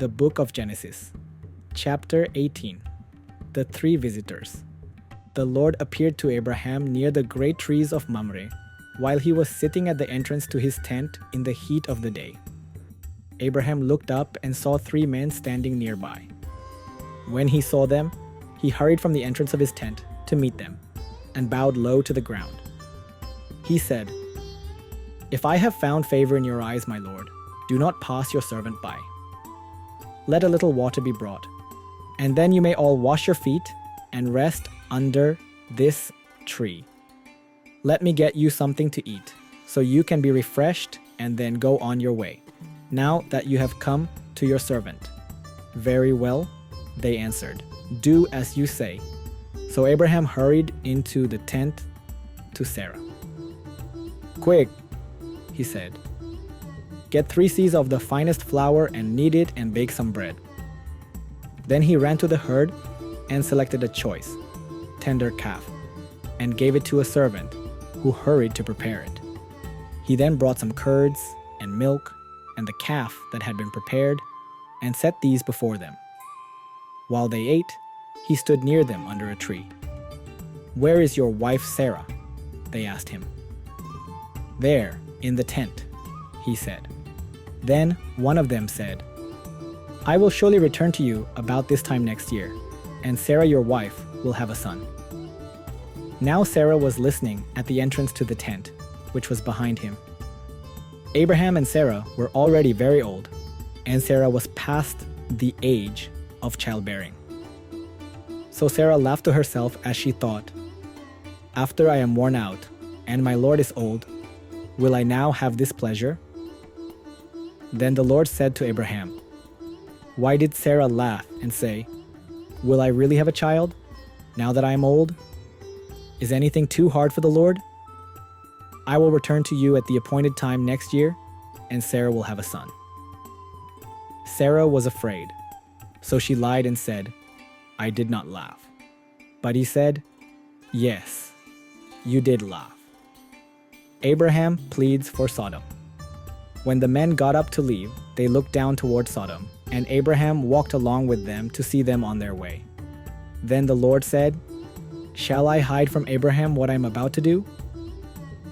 The Book of Genesis, Chapter 18. The Three Visitors. The Lord appeared to Abraham near the great trees of Mamre, while he was sitting at the entrance to his tent in the heat of the day. Abraham looked up and saw three men standing nearby. When he saw them, he hurried from the entrance of his tent to meet them, and bowed low to the ground. He said, "If I have found favor in your eyes, my Lord, do not pass your servant by. Let a little water be brought, and then you may all wash your feet and rest under this tree. Let me get you something to eat, so you can be refreshed and then go on your way, now that you have come to your servant." "Very well," they answered. "Do as you say." So Abraham hurried into the tent to Sarah. "Quick," he said. "Get 3 seahs of the finest flour and knead it and bake some bread." Then he ran to the herd and selected a choice, tender calf, and gave it to a servant, who hurried to prepare it. He then brought some curds and milk and the calf that had been prepared and set these before them. While they ate, he stood near them under a tree. "Where is your wife Sarah?" they asked him. "There, in the tent," he said. Then one of them said, "I will surely return to you about this time next year, and Sarah your wife will have a son." Now Sarah was listening at the entrance to the tent, which was behind him. Abraham and Sarah were already very old, and Sarah was past the age of childbearing. So Sarah laughed to herself as she thought, "After I am worn out, and my Lord is old, will I now have this pleasure?" Then the Lord said to Abraham, "Why did Sarah laugh and say, 'Will I really have a child, now that I am old? Is anything too hard for the Lord?' I will return to you at the appointed time next year, and Sarah will have a son." Sarah was afraid, so she lied and said, "I did not laugh." But he said, "Yes, you did laugh." Abraham pleads for Sodom. When the men got up to leave, they looked down toward Sodom, and Abraham walked along with them to see them on their way. Then the Lord said, "Shall I hide from Abraham what I am about to do?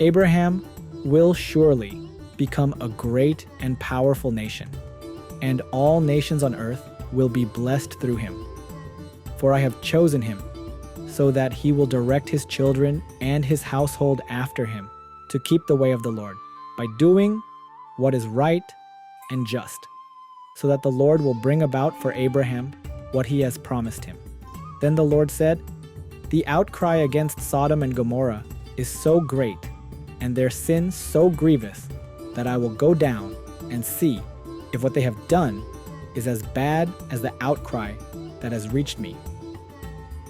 Abraham will surely become a great and powerful nation, and all nations on earth will be blessed through him. For I have chosen him, so that he will direct his children and his household after him to keep the way of the Lord, by doing what is right and just, so that the Lord will bring about for Abraham what he has promised him." Then the Lord said, "The outcry against Sodom and Gomorrah is so great, and their sin so grievous, that I will go down and see if what they have done is as bad as the outcry that has reached me.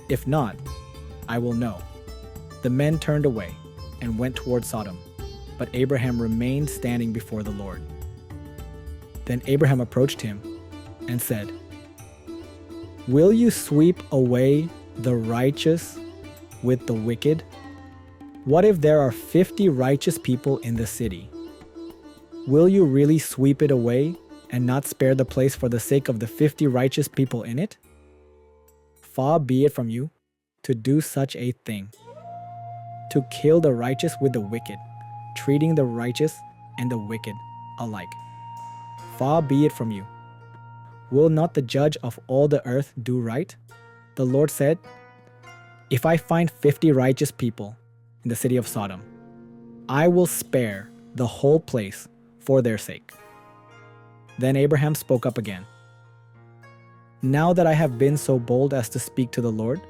If not, I will know." The men turned away and went toward Sodom, but Abraham remained standing before the Lord. Then Abraham approached him and said, "Will you sweep away the righteous with the wicked? What if there are 50 righteous people in the city? Will you really sweep it away and not spare the place for the sake of the 50 righteous people in it? Far be it from you to do such a thing, to kill the righteous with the wicked, treating the righteous and the wicked alike. Far be it from you. Will not the judge of all the earth do right?" The Lord said, "If I find 50 righteous people in the city of Sodom, I will spare the whole place for their sake." Then Abraham spoke up again. "Now that I have been so bold as to speak to the Lord,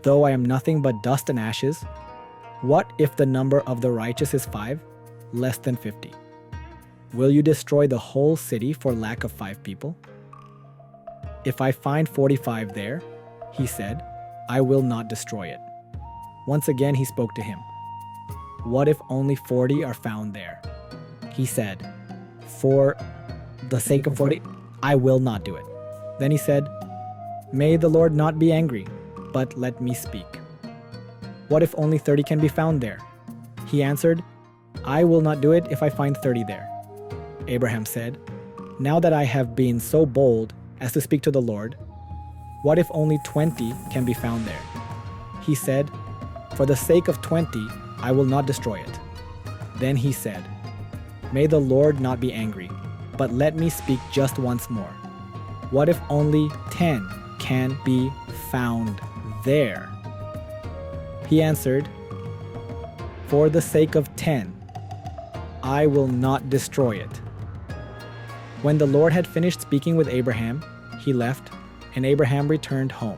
though I am nothing but dust and ashes, what if the number of the righteous is 5, less than 50? Will you destroy the whole city for lack of 5 people? If I find 45 there," he said, "I will not destroy it." Once again he spoke to him. "What if only 40 are found there?" He said, "For the sake of 40, I will not do it." Then he said, "May the Lord not be angry, but let me speak. What if only 30 can be found there?" He answered, "I will not do it if I find 30 there." Abraham said, Now that I have been so bold as to speak to the Lord, what if only 20 can be found there?" He said, "For the sake of 20, I will not destroy it." Then he said, "May the Lord not be angry, but let me speak just once more. What if only 10 can be found there?" He answered, "For the sake of 10, I will not destroy it." When the Lord had finished speaking with Abraham, he left, and Abraham returned home.